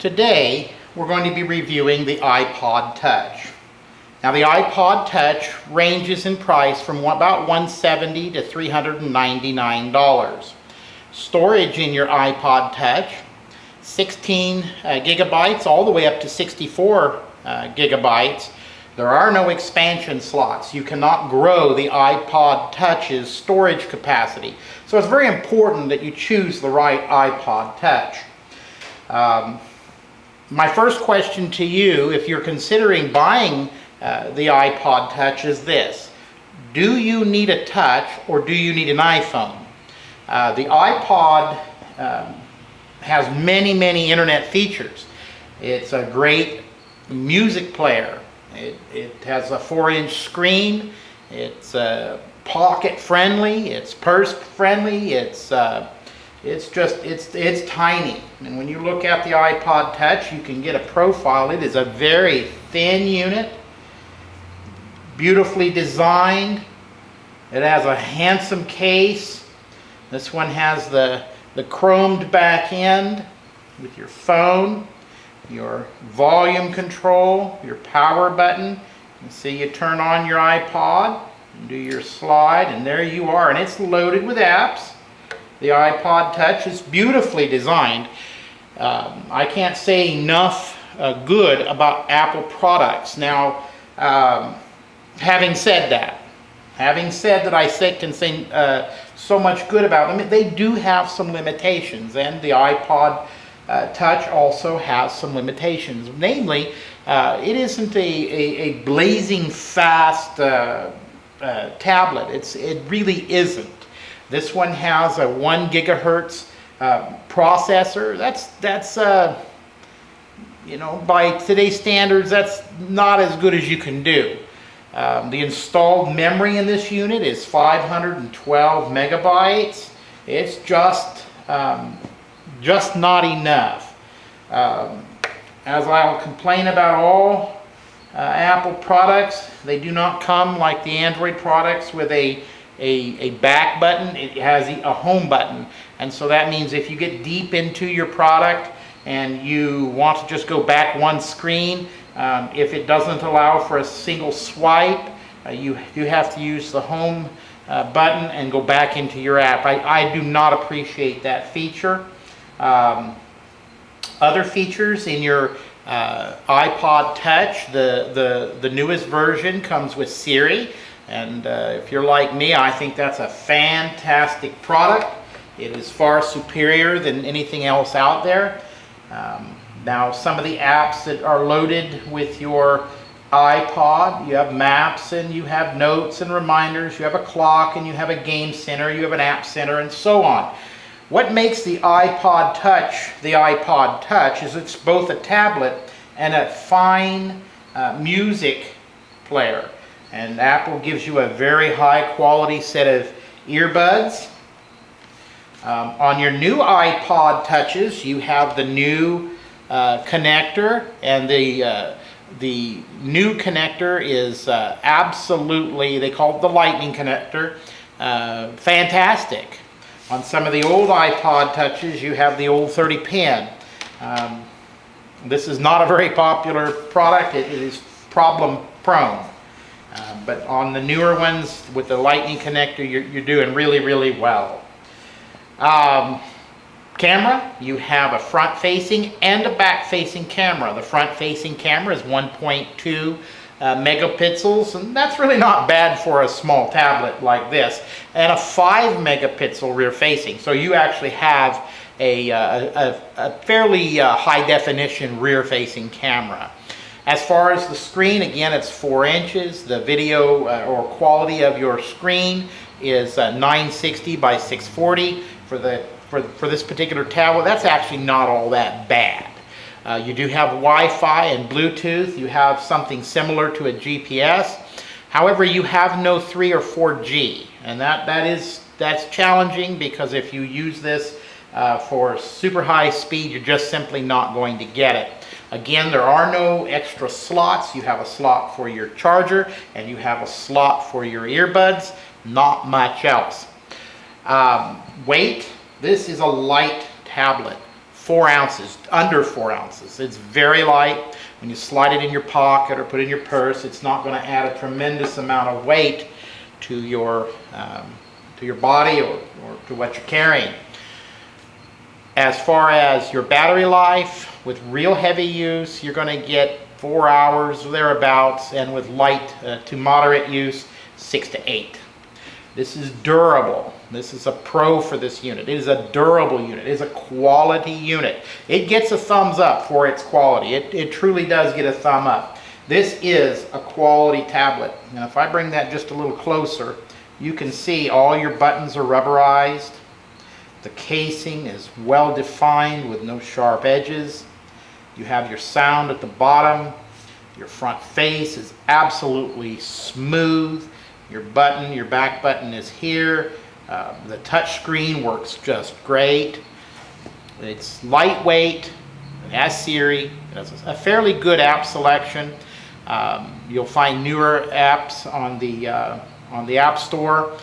Today, we're going to be reviewing the iPod Touch. Now, the iPod Touch ranges in price from about $170 to $399. Storage in your iPod Touch, 16 gigabytes all the way up to 64 gigabytes. There are no expansion slots. You cannot grow the iPod Touch's storage capacity. So it's very important that you choose the right iPod Touch. My first question to you, if you're considering buying the iPod Touch, is this. Do you need a touch or do you need an iPhone? The iPod has many internet features. It's a great music player. It has a 4-inch screen. It's pocket friendly. It's purse friendly. It's tiny. And when you look at the iPod Touch, you can get a profile. It is a very thin unit, beautifully designed. It has a handsome case. This one has the chromed back end with your phone, your volume control, your power button. You see, you turn on your iPod and do your slide, and there you are. And it's loaded with apps. The iPod Touch is beautifully designed. I can't say enough good about Apple products. Now, having said that I can say so much good about them, they do have some limitations, and the iPod Touch also has some limitations. Namely, it isn't a blazing fast tablet. It really isn't. This one has a 1 gigahertz processor. That's by today's standards, that's not as good as you can do. The installed memory in this unit is 512 megabytes. It's just not enough. As I'll complain about all Apple products, they do not come like the Android products with a back button. It has a home button, and so that means if you get deep into your product and you want to just go back one screen, if it doesn't allow for a single swipe, you have to use the home button and go back into your app. I do not appreciate that feature. Other features in your iPod Touch, the newest version comes with Siri. And if you're like me, I think that's a fantastic product. It is far superior than anything else out there. Now, some of the apps that are loaded with your iPod, you have maps and you have notes and reminders, you have a clock and you have a game center, you have an app center, and so on. What makes the iPod Touch is it's both a tablet and a fine music player. And Apple gives you a very high quality set of earbuds. On your new iPod Touches, you have the new connector, and the new connector is absolutely, they call it the lightning connector, fantastic. On some of the old iPod Touches, you have the old 30-pin. This is not a very popular product. It is problem prone. But on the newer ones with the lightning connector, you're doing really well. Camera, you have a front-facing and a back-facing camera. The front-facing camera is 1.2 megapixels, and that's really not bad for a small tablet like this. And a 5 megapixel rear-facing, so you actually have a fairly high-definition rear-facing camera. As far as the screen, again, it's 4 inches. The video or quality of your screen is 960 by 640 for this particular tablet. That's actually not all that bad. You do have Wi-Fi and Bluetooth. You have something similar to a GPS. However, you have no 3 or 4G, and that's challenging, because if you use this for super high speed, you're just simply not going to get it. Again, there are no extra slots. You have a slot for your charger and you have a slot for your earbuds, not much else. Weight, this is a light tablet. 4 ounces, under 4 ounces. It's very light. When you slide it in your pocket or put it in your purse, it's not going to add a tremendous amount of weight to your body or to what you're carrying. As far as your battery life, with real heavy use, you're going to get 4 hours thereabouts, and with light to moderate use, 6 to 8. This is durable. This is a pro for this unit. It is a durable unit. It is a quality unit. It gets a thumbs up for its quality. It truly does get a thumb up. This is a quality tablet. And if I bring that just a little closer, you can see all your buttons are rubberized. The casing is well defined with no sharp edges. You have your sound at the bottom. Your front face is absolutely smooth. Your back button is here. The touch screen works just great. It's lightweight. It has Siri. It has a fairly good app selection. You'll find newer apps on the App Store.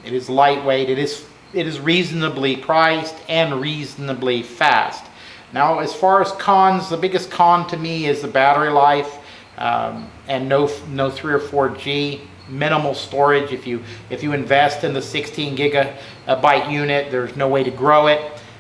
It is lightweight. It is reasonably priced and reasonably fast. Now, as far as cons, the biggest con to me is the battery life and no 3 or 4G. Minimal storage. If you invest in the 16 gigabyte unit, there's no way to grow it.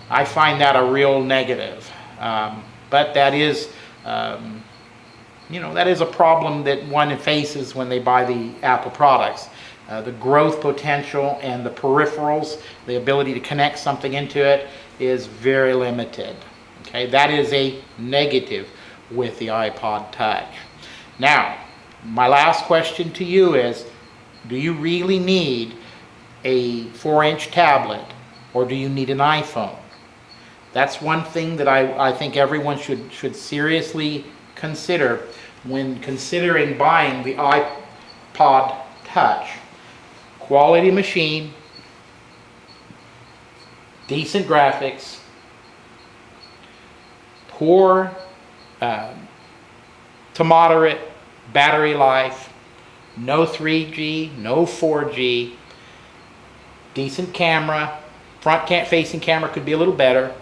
I find that a real negative. But that is, that is a problem that one faces when they buy the Apple products. The growth potential and the peripherals, the ability to connect something into it, is very limited. Okay, that is a negative with the iPod Touch. Now, my last question to you is, do you really need a 4-inch tablet, or do you need an iPhone? That's one thing that I think everyone should seriously consider when considering buying the iPod Touch. Quality machine, decent graphics, poor to moderate battery life, no 3G, no 4G, decent camera, front-facing camera could be a little better,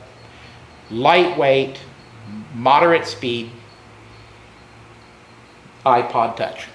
lightweight, moderate speed, iPod Touch.